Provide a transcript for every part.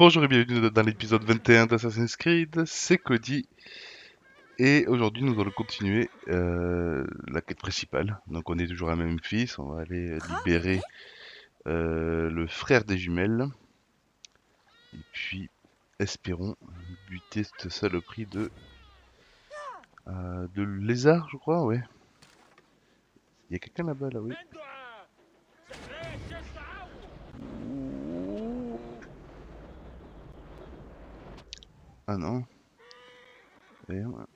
Bonjour et bienvenue dans l'épisode 21 d'Assassin's Creed, c'est Cody et aujourd'hui nous allons continuer la quête principale. Donc on est toujours à Memphis, on va aller libérer le frère des jumelles et puis espérons buter cette saloperie de lézard je crois, ouais. Il y a quelqu'un là-bas là, oui. Ah non. Rien. Non,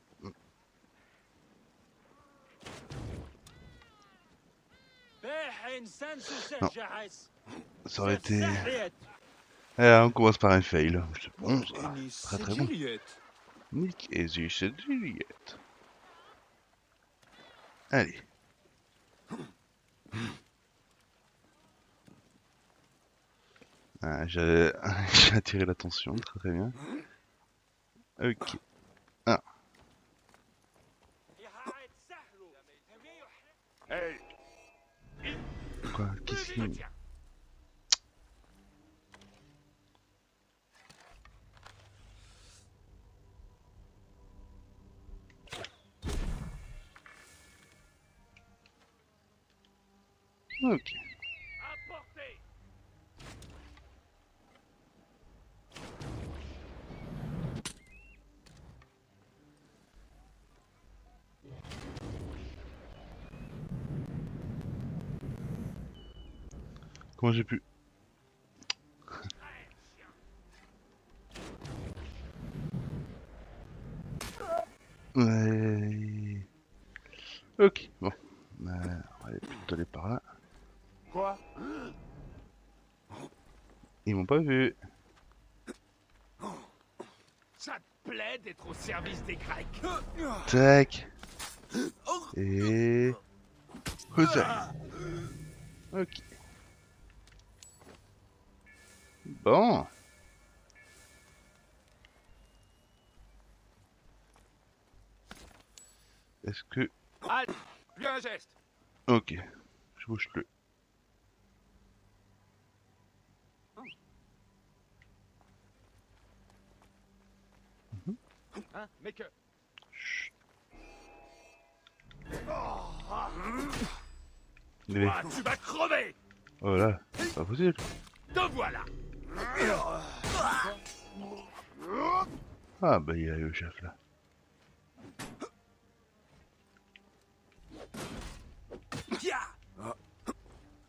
ça aurait été... on commence par un fail. C'est bon ça. Très très bon. Nick et Juliette. Allez. Ah, j'ai attiré l'attention, très très bien. Ok. Ah. Quoi? Qu'est-ce qu'il... Ok. Comment j'ai pu... Ouais. Ok, bon. On va aller plutôt aller par là. Quoi? Ils m'ont pas vu. Ça te plaît d'être au service des Grecs? Tac. Et... Huzza. Ok. Bon. Est-ce que... Halt! Lui un geste! Ok. Je bouge le... Hein? Mais que... Chut. Toi, tu vas crever! Oh là, c'est pas possible. Te voilà! Ah bah il y a le chef là.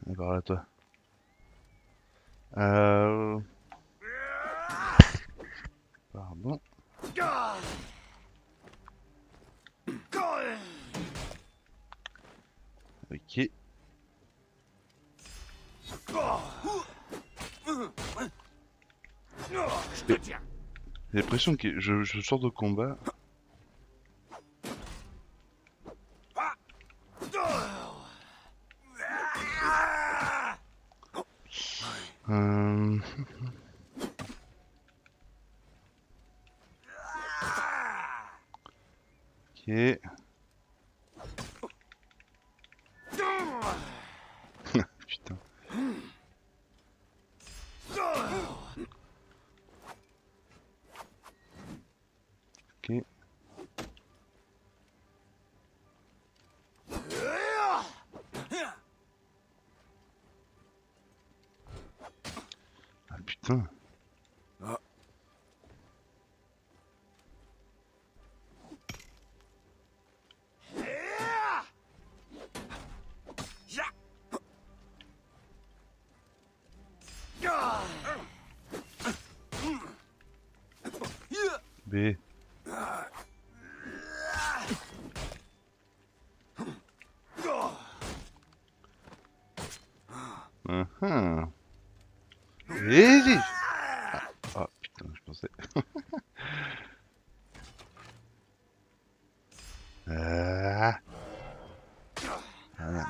Et par là toi. Pardon. Ok. Je te tiens! J'ai l'impression que je sors de combat. Euh... Ok. Putain. Ok. Ah putain. B. Uh-huh. Et... Ah putain, je pensais. Ah. Ah, merde.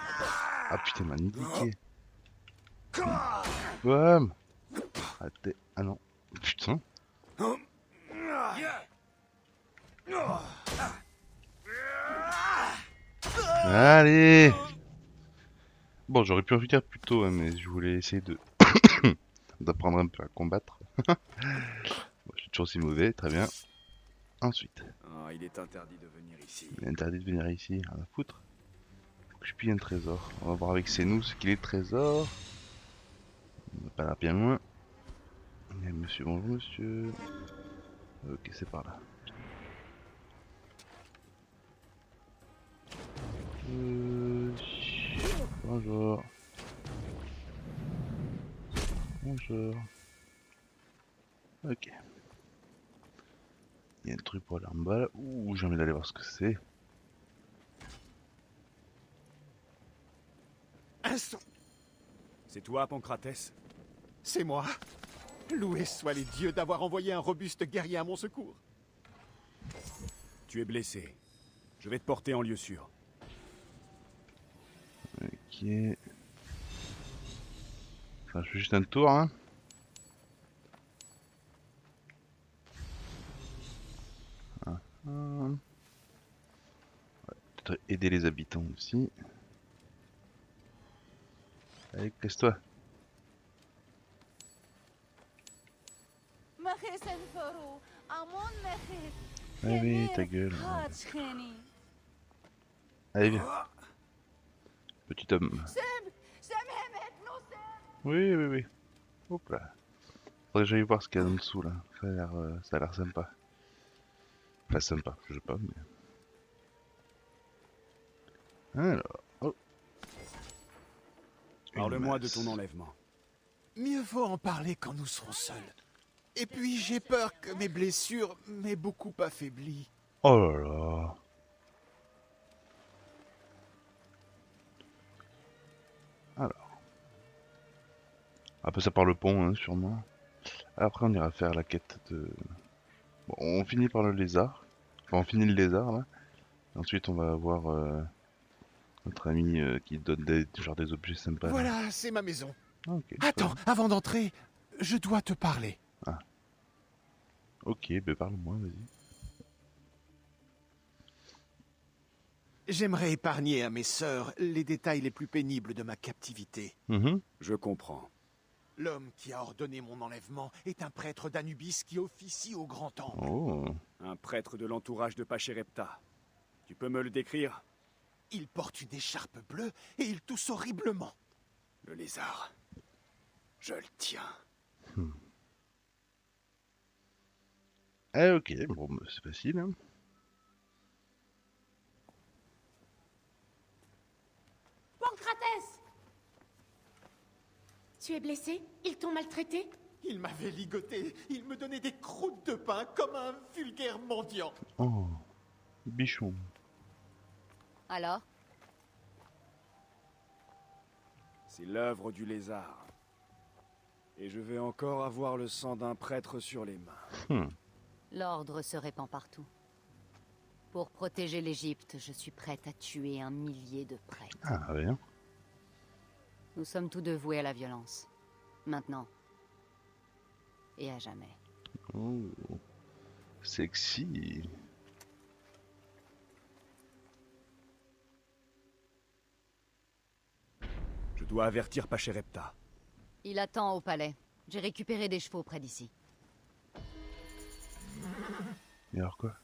Ah putain, il m'a niqué. Bam. Arrêtez. Ah non. Putain. Allez. Bon, j'aurais pu en finir plus tôt, hein, mais je voulais essayer de d'apprendre un peu à combattre. Bon, je suis toujours aussi mauvais, très bien. Ensuite, Oh, il est interdit de venir ici. il est interdit de venir ici, rien à foutre. Faut que je pille un trésor. On va voir avec nous ce qu'il est le trésor. On va pas l'air bien loin. Et monsieur, bonjour monsieur. Ok, c'est par là. Euh, Bonjour. Bonjour. Ok. Il y a un truc pour aller en bas là. Ouh, j'ai envie d'aller voir ce que c'est. C'est toi, Pancratès? C'est moi. Loués soient les dieux d'avoir envoyé un robuste guerrier à mon secours. Tu es blessé. Je vais te porter en lieu sûr. Ok. Enfin, je fais juste un tour, hein. Hum. Ouais, peut-être aider les habitants aussi. Allez, casse-toi. Allez, oui, ta gueule. Allez, viens. Petit homme. Oui, oui, oui. Hop là. Faudrait que j'aille voir ce qu'il y a en dessous là. Ça a l'air sympa. Enfin, sympa, je sais pas, mais. Alors. Oh. Parle-moi de ton enlèvement. Mieux vaut en parler quand nous serons seuls. Et puis j'ai peur que mes blessures m'aient beaucoup affaibli. Oh là là. Alors. Après ça par le pont, hein, sûrement. Après on ira faire la quête de... Bon, on finit par le lézard. Enfin, on finit le lézard là. Ensuite on va voir notre ami qui donne genre des objets sympas. Là. Voilà, c'est ma maison. Ah, ok. Attends, avant d'entrer, je dois te parler. Ah. Ok, ben parle-moi, vas-y. J'aimerais épargner à mes sœurs les détails les plus pénibles de ma captivité. Je comprends. L'homme qui a ordonné mon enlèvement est un prêtre d'Anubis qui officie au grand temple. Oh. Un prêtre de l'entourage de Pachérepta. Tu peux me le décrire? Il porte une écharpe bleue et il tousse horriblement. Le lézard. Je le tiens. Ah ok, bon bah, c'est facile. Hein. Pancratès! Tu es blessé? Ils t'ont maltraité? Il m'avait ligoté, il me donnait des croûtes de pain comme un vulgaire mendiant. Oh, bichon. Alors? C'est l'œuvre du lézard. Et je vais encore avoir le sang d'un prêtre sur les mains. L'ordre se répand partout. Pour protéger l'Égypte, je suis prête à tuer 1 millier de prêtres. Ah rien. Nous sommes tous deux voués à la violence. Maintenant. Et à jamais. Oh, sexy. Je dois avertir Pachérepta. Il attend au palais. J'ai récupéré des chevaux près d'ici. Et alors quoi?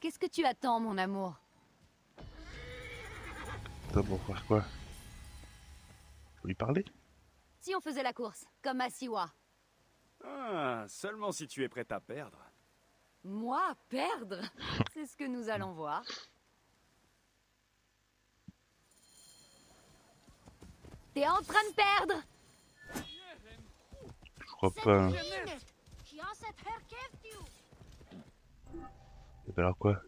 Qu'est-ce que tu attends, mon amour? Toi pour faire quoi? Faut lui parler? Si on faisait la course, comme à Siwa. Ah, seulement si tu es prête à perdre. Moi, perdre? C'est ce que nous allons voir. T'es en train de perdre! Je crois pas. Hein. Et ben alors quoi?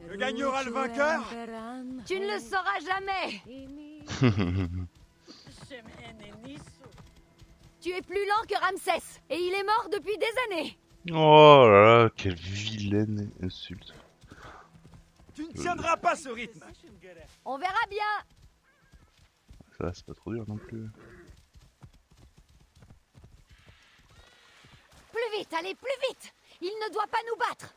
Que gagnera le vainqueur? Tu ne le sauras jamais! Tu es plus lent que Ramsès, et il est mort depuis des années! Oh là là, quelle vilaine insulte. Tu ne tiendras pas ce rythme. On verra bien! Ça va, c'est pas trop dur non plus. Plus vite, allez, plus vite! Il ne doit pas nous battre!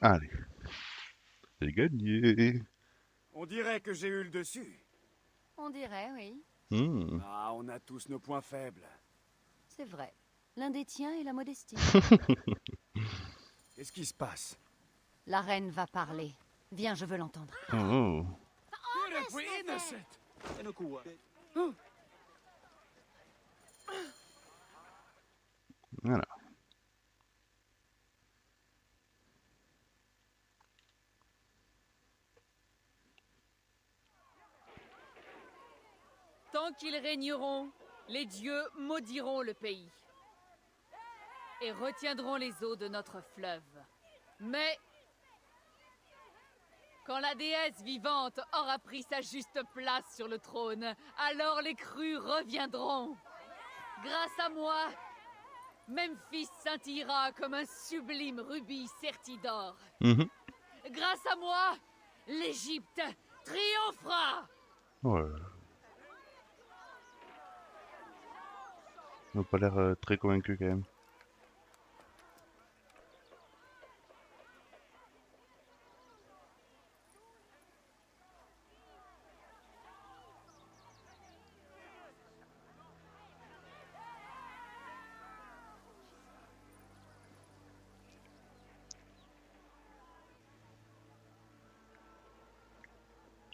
Allez, j'ai gagné. On dirait que j'ai eu le dessus. On dirait, oui. Hmm. Ah, on a tous nos points faibles. C'est vrai. L'un des tiens est la modestie. Qu'est-ce qui se passe? La reine va parler. Viens, je veux l'entendre. Oh. Voilà. Tant qu'ils régneront, les dieux maudiront le pays et retiendront les eaux de notre fleuve. Mais quand la déesse vivante aura pris sa juste place sur le trône, alors les crues reviendront. Grâce à moi, Memphis scintillera comme un sublime rubis serti d'or. Mhm. Grâce à moi, l'Égypte triomphera. Ouais. On n'a pas l'air très convaincu quand même.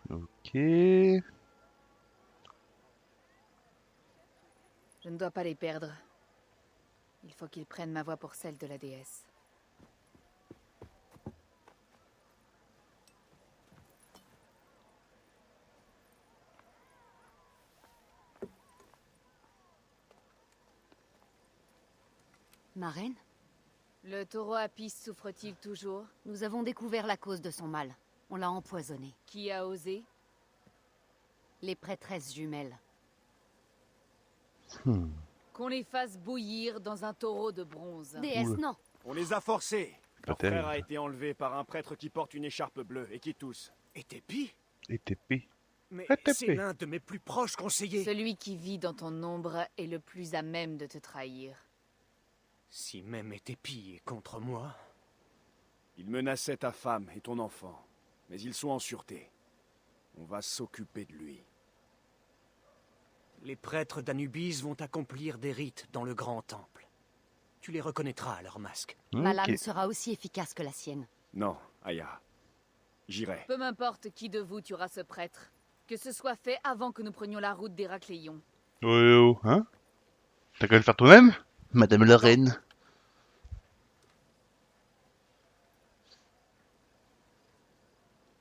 Ok. Je ne dois pas les perdre. Il faut qu'ils prennent ma voix pour celle de la déesse. Ma reine, Le taureau Apis souffre-t-il toujours? nous avons découvert la cause de son mal. On l'a empoisonné. Qui a osé? Les prêtresses jumelles. Hmm. Qu'on les fasse bouillir dans un taureau de bronze. Déesse, Oula. non. On les a forcés. Pas Leur terrible. frère a été enlevé par un prêtre qui porte une écharpe bleue et qui tousse. Et Tépi? Et TP. Mais ATP. c'est l'un de mes plus proches conseillers. Celui qui vit dans ton ombre est le plus à même de te trahir. Si même Tépi est contre moi... Il menaçait ta femme et ton enfant. Mais ils sont en sûreté. On va s'occuper de lui. Les prêtres d'Anubis vont accomplir des rites dans le grand temple. Tu les reconnaîtras à leur masque. Ma lame Ok. sera aussi efficace que la sienne. Non, Aya. J'irai. Peu m'importe qui de vous tuera ce prêtre. Que ce soit fait avant que nous prenions la route d'Héracléon. Oh, oh, hein? T'as qu'à le faire toi-même, Madame la reine.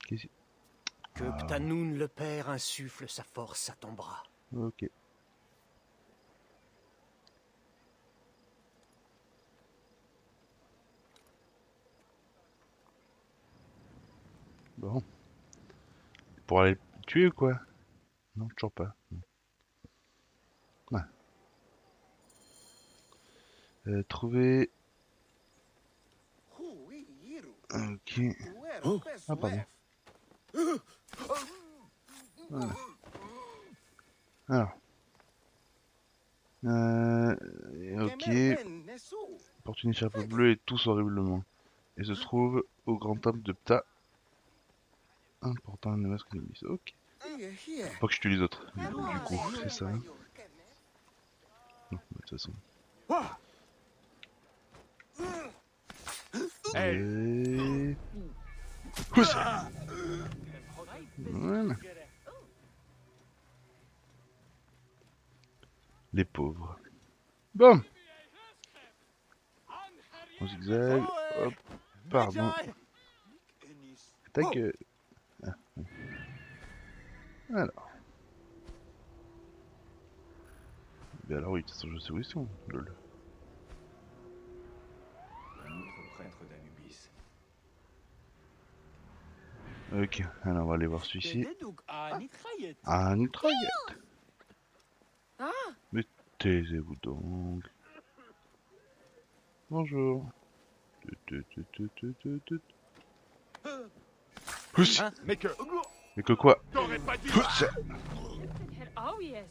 Qu'est-ce- Que Ptanoun le père insuffle sa force à ton bras. Ok. Bon. Pour aller le tuer ou quoi? Non, toujours pas. Ouais. Trouver... Ok. Ah, pardon. Voilà. Alors. Ok. Porte une écharpe bleue et tous horriblement. Et se trouve au grand temple de Ptah. Important le masque d'Iblis. Ok. Pas que je tue les autres. Du coup, c'est ça. Non, de toute façon. Et... Poussa. Voilà. Les pauvres. Bon. On zigzag. Hop. Pardon. Ta gueule. Ah. Alors. Ben alors oui, de toute façon je sais où ils sont. Lol. Un autre prêtre d'Anubis. Ok, alors on va aller voir celui-ci. Ah, une mitraillette. Mais taisez-vous donc. Bonjour. Pousse. Mais que... Mais que quoi? Pousse. Oh yes.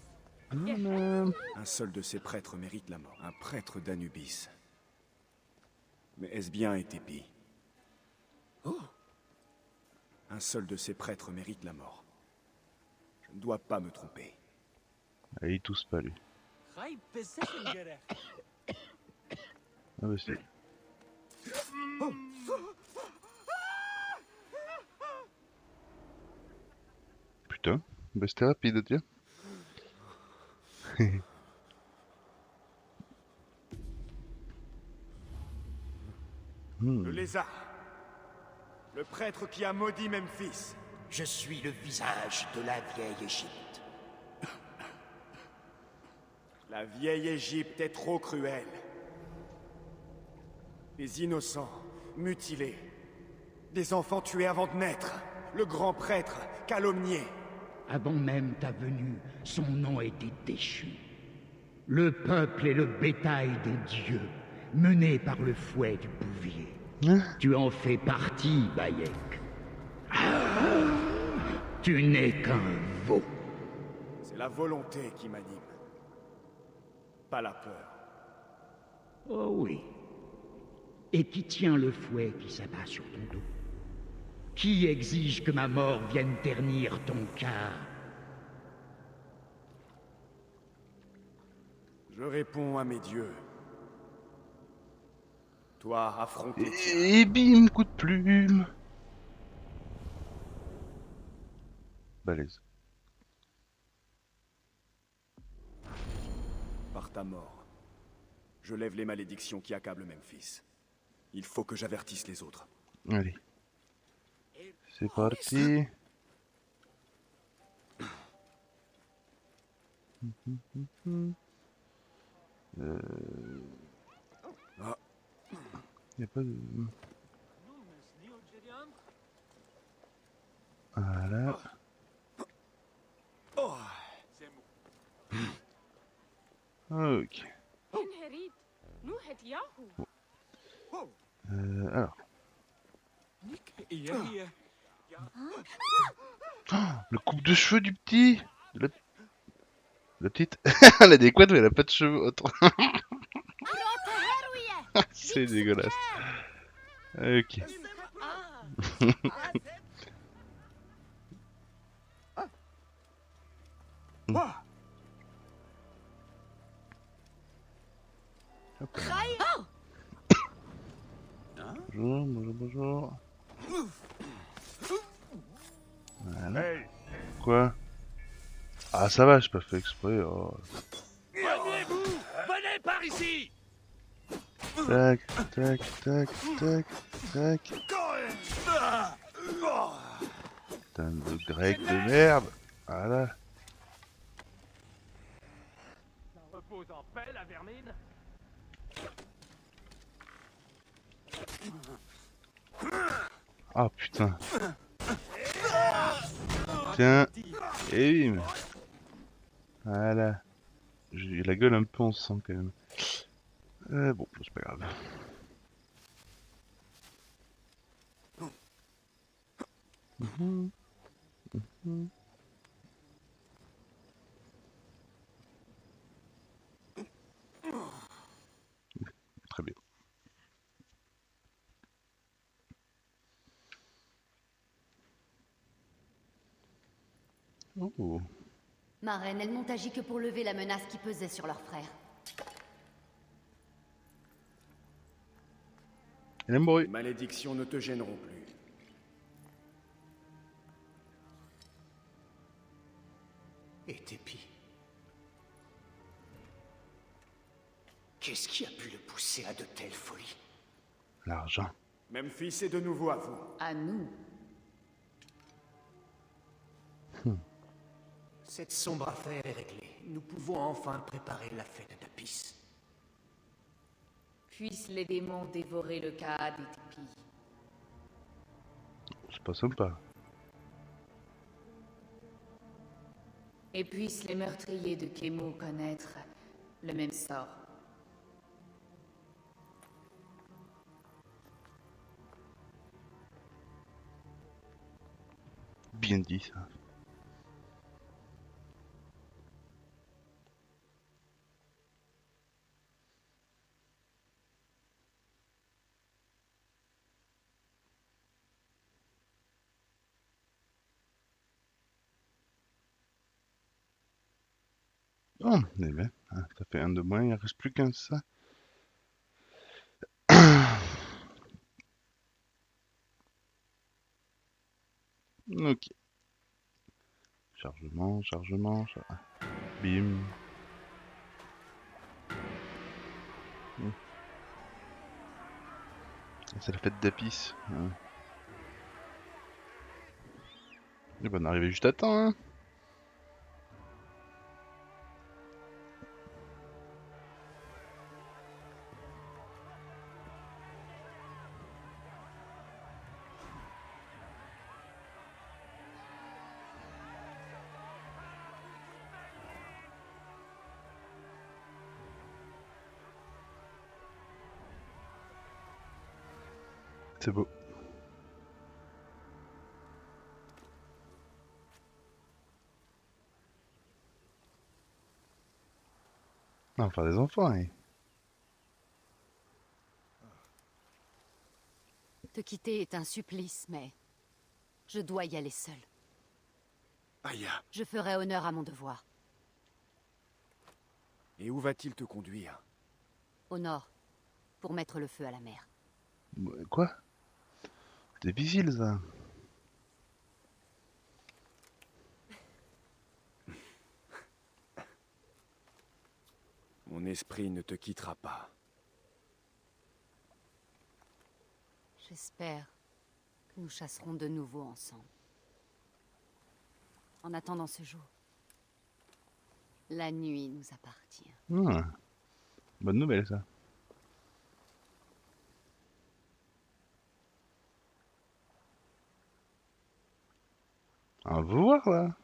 Un seul de ces prêtres mérite la mort. Un prêtre d'Anubis. Mais est-ce bien Tépi? Un seul de ces prêtres mérite la mort. Je ne dois pas me tromper. Allez, il tousse pas lui. Ah bah c'est... Putain, bah c'était rapide, tiens. Le lézard. Le prêtre qui a maudit Memphis. Je suis le visage de la vieille Égypte. La vieille Égypte est trop cruelle. Des innocents, mutilés. Des enfants tués avant de naître. Le grand prêtre, calomnié. Avant même ta venue, son nom était déchu. Le peuple est le bétail des dieux, mené par le fouet du bouvier. Tu en fais partie, Bayek. Tu n'es qu'un veau. C'est la volonté qui m'anime. Pas la peur. Oh oui. Et qui tient le fouet qui s'abat sur ton dos? Qui exige que ma mort vienne ternir ton cas? Je réponds à mes dieux. Toi, affronté. Et bim, coup de plume. Balèze. Par ta mort, je lève les malédictions qui accablent Memphis. Il faut que j'avertisse les autres. Allez. C'est parti. Y a pas de... Voilà. Ok. Alors. Oh, le coupe de cheveux du petit. De la petite. Elle a des couettes mais elle a pas de cheveux autres. C'est dégueulasse. Ok. Hop là. Bonjour, bonjour, bonjour. Voilà. Quoi? Ah ça va, j'ai pas fait exprès. Oh. Venez par ici! Tac, tac, tac, tac, tac. Putain de grec de merde. Voilà. Repose en paix, la vermine. Ah putain. Tiens. Et bim. Voilà. J'ai la gueule un peu en sang quand même. Bon, c'est pas grave. Très bien. Oh. Ma reine, elles n'ont agi que pour lever la menace qui pesait sur leur frère. Elle aime bruit. Les malédictions ne te gêneront plus. Et Tépi. Qu'est-ce qui a pu le pousser à de telles folies? L'argent. Memphis est de nouveau à vous. À nous. Cette sombre affaire est réglée. Nous pouvons enfin préparer la fête d'Apis. Puissent les démons dévorer le cas des Tépi. C'est pas sympa. Et puissent les meurtriers de Kemo connaître le même sort. Bien dit ça. Oh, eh ben, ça fait un de moins, il en reste plus qu'un, ça. Ok. Chargement, bim. C'est la fête d'Apis. Et ben, on est arrivé juste à temps, hein. C'est beau. On va faire des enfants, hein. Te quitter est un supplice, mais je dois y aller seule. Aya, Je ferai honneur à mon devoir. et où va-t-il te conduire? Au nord, pour mettre le feu à la mer. Quoi? C'est difficile, ça. Mon esprit ne te quittera pas. J'espère que nous chasserons de nouveau ensemble. En attendant ce jour, la nuit nous appartient. Bonne nouvelle, ça. On va voir, là.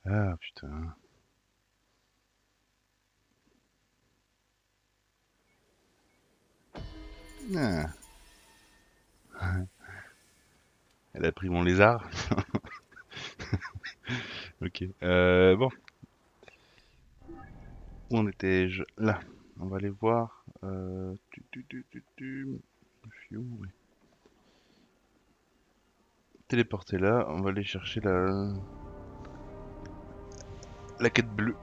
Ah, putain. Ah. Elle a pris mon lézard. Ok. Bon. Où en étais-je? Là. On va aller voir. Je suis où, oui. Téléporter là. On va aller chercher la quête bleue.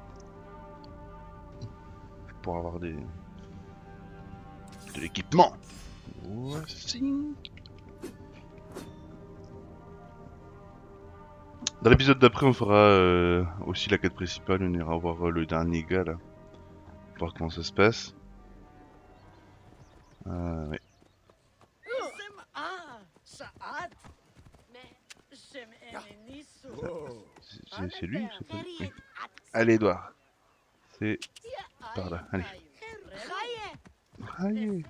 Pour avoir de l'équipement. Voici. Dans l'épisode d'après, on fera aussi la quête principale. On ira voir le dernier gars là. Voir comment ça se passe. Ouais. C'est lui, c'est pas lui. Oui. Allez, Edouard. C'est par là. Allez. Allez.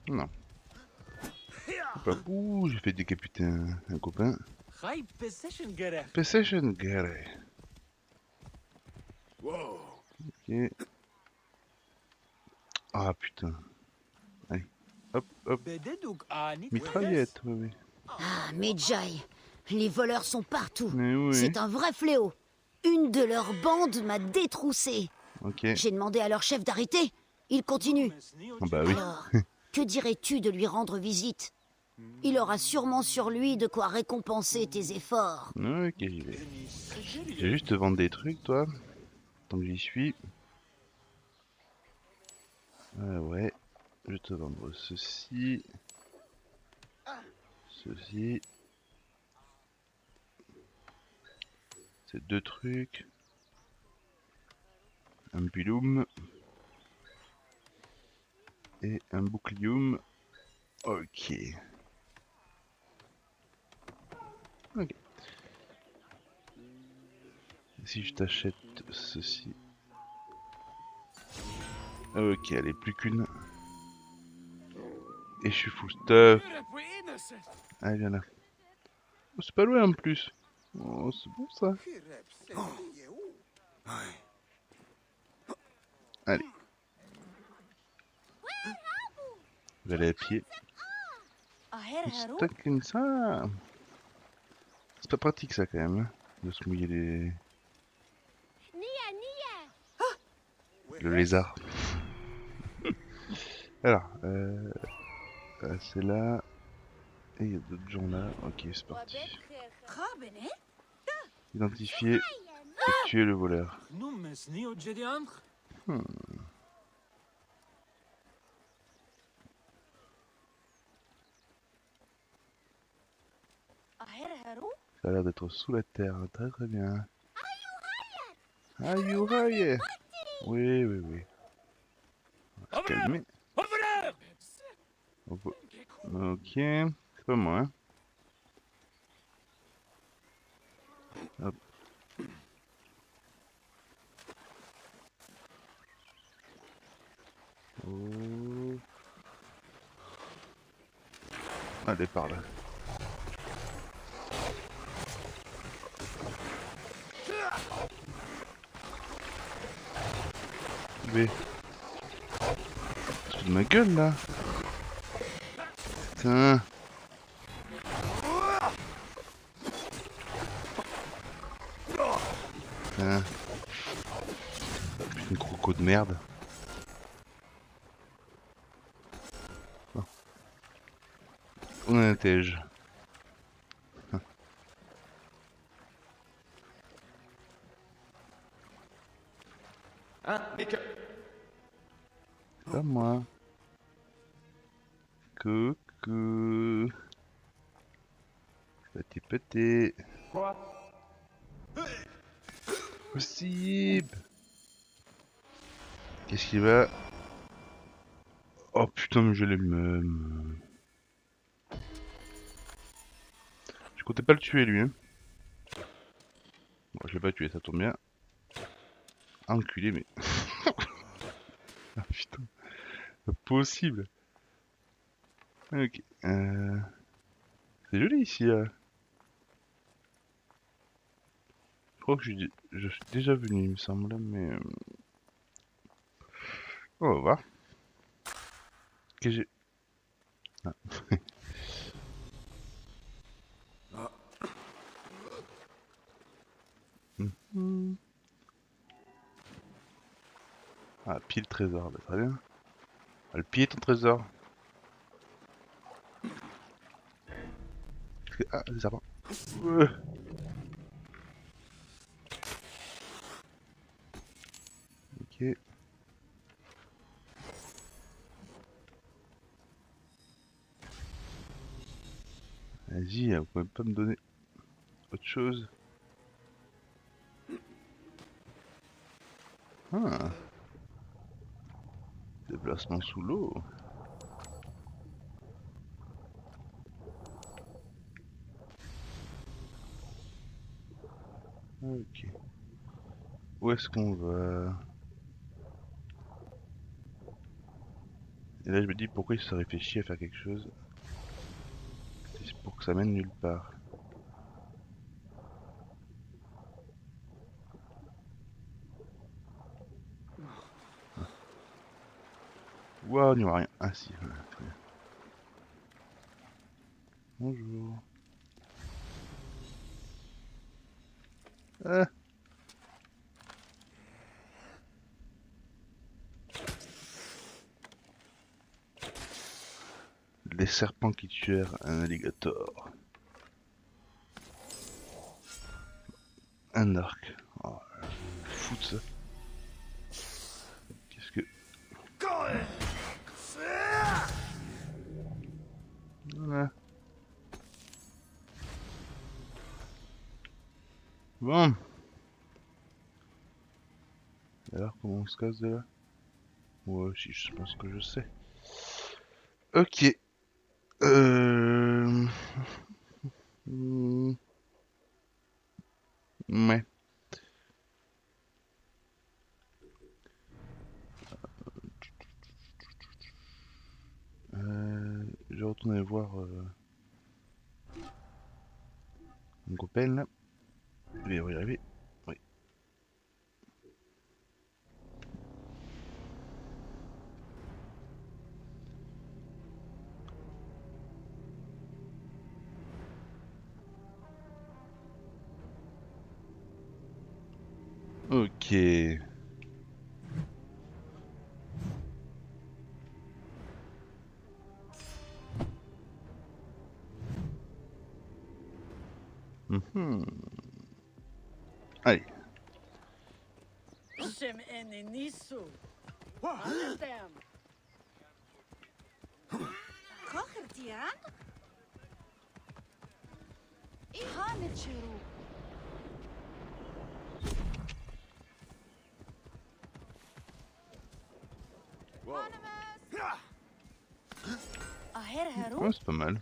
Non. Ouh, j'ai fait décapiter un copain. Possession Gary. Ok. Ah putain. Allez. Hop, hop. Mitraillette, oui. Ah, Medjay, les voleurs sont partout. Mais oui. C'est un vrai fléau. Une de leurs bandes m'a détroussé. Ok. J'ai demandé à leur chef d'arrêter. Il continue. Oh, bah oui. Alors, que dirais-tu de lui rendre visite? Il aura sûrement sur lui de quoi récompenser tes efforts. Ok, j'y vais. Je vais juste te vendre des trucs, toi. Tant que j'y suis. Ouais. Je vais te vendre ceci. Ceci. C'est deux trucs. Un biloum. Et un bouclium. Ok. Ok. Si je t'achète ceci. Ok, allez, plus qu'une. Et je suis full stuff. Allez, viens là. Oh, c'est pas loin en plus. Oh, c'est bon ça. Allez. Je vais aller à pied. C'est comme ça. C'est pas pratique ça quand même. Hein, de se mouiller les... Le lézard. Alors, c'est là. Et il y a d'autres gens là. Ok, c'est parti. Identifier et tuer le voleur. Hmm. Ça a l'air d'être sous la terre. Très très bien. Aïe. Oui, oui, oui. On va se calmer. Ok, c'est pas moi. Hein. Hop. Oh. Allez, par là. Mais... Tu te fous de ma gueule là. Putain. Putain. Putain, croco de merde. Bon. On a un tège. C'est pas moi. Coucou. Petit. Possible. Qu'est-ce qu'il va? Oh putain, mais je l'ai même. Je comptais pas le tuer lui. Hein. Bon, je l'ai pas tué, ça tombe bien. Enculé, mais. Ah putain, pas possible. Ok. C'est joli ici là. Je crois que je suis déjà venu, il me semble, mais. On va voir. Que j'ai. Ah. Ah, pile trésor, bah, très bien. Ah, le pied ton trésor. Ah, des serpents. Ok. Vas-y, vous pouvez pas me donner autre chose. Ah. Déplacement sous l'eau. Ok. Où est-ce qu'on va? Et là je me dis pourquoi il se réfléchit à faire quelque chose. C'est pour que ça mène nulle part. Ouah, il n'y aura rien. Ah si, voilà, très bien. Bonjour. Ah. Les serpents qui tuèrent un alligator. Un arc. Oh, fou de ça. Qu'est-ce que... Voilà. Bon. Alors comment on se casse de là? Moi aussi je pense que je sais. Ok. Euh... Ouais. Je vais retourner voir mon copain là. Il va y arriver. Oui. Ok. Allez. Ouais, c'est pas mal.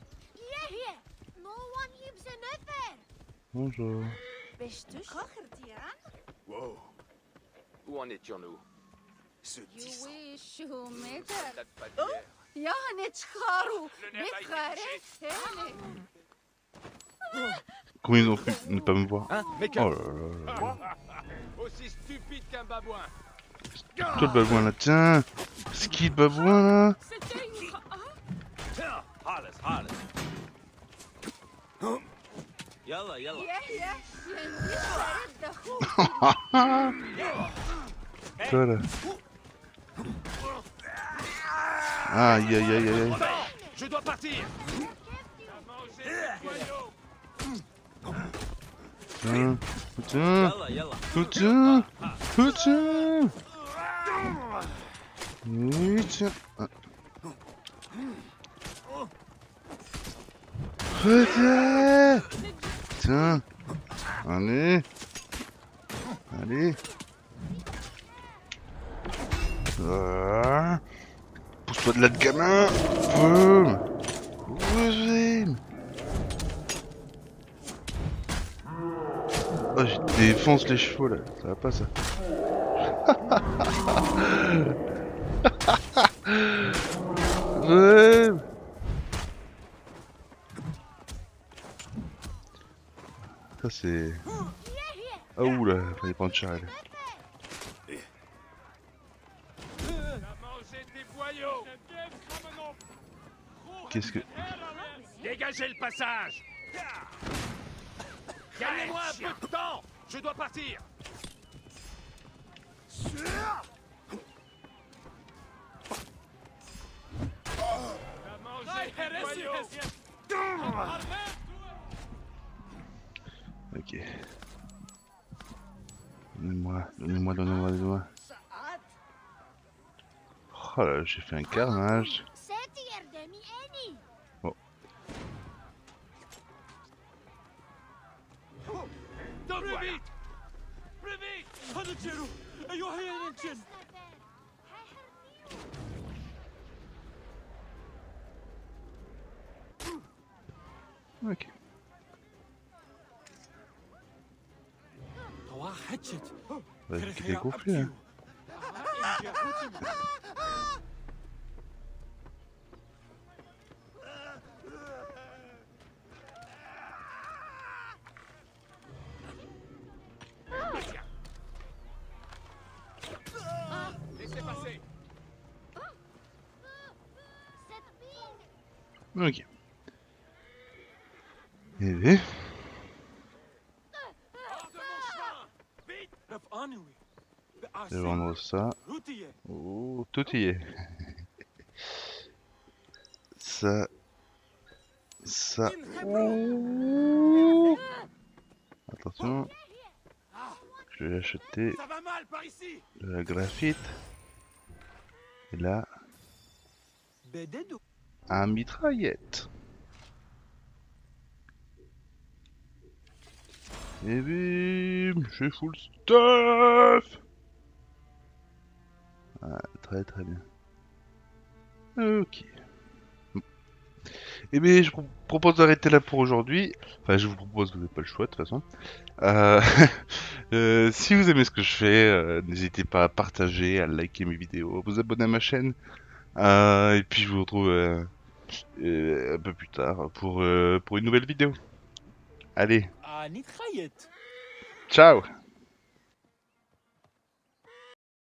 Bonjour. Wow. Où en étions-nous? Ce You tissu. wish you made it. Date pas d'hier. Yani tcharu. Comment ils ont pu ne pas me voir? Hein, mais que... Oh là là là. Aussi stupide qu'un babouin. Toi le babouin là, tiens. C'est qui le babouin là? C'était une... Tiens, Halas, Halas. Yalla, yalla. Yeah. Toi là. Aïe aïe aïe aïe aïe. Je dois partir. Tiens. Tiens. Yalla, yalla. Tiens. Tiens. Et tiens. Ah. Tiens. Tiens. Allez. Allez. Ah. Pousse-toi de là de gamin. Oh, je défonce les chevaux là. Ça va pas ça. Ouais. Ça c'est... Ah oula, fallait prendre Charles. Qu'est-ce que... Dégagez le passage. Gagnez-moi un peu de temps. Je dois partir. Ok. Donnez-moi. Oh là, j'ai fait un carnage. Oh. Plus vite. Plus vite. Ok. Ouais, c'est gonflé, hein. Laissez passer. Ok. Et... Je vais vendre ça. Oh, tout y est. Ça. Ça. Oh. Attention. Je vais acheter Ça va mal par ici. de la graphite. Et là, un mitraillette. Et bim, j'ai full stuff. Ah, très très bien. Ok. Et bien, je vous propose d'arrêter là pour aujourd'hui. Enfin, je vous propose, vous n'avez pas le choix de toute façon. Si vous aimez ce que je fais, n'hésitez pas à partager, à liker mes vidéos, à vous abonner à ma chaîne. Et puis je vous retrouve un peu plus tard pour une nouvelle vidéo. Allez, ciao!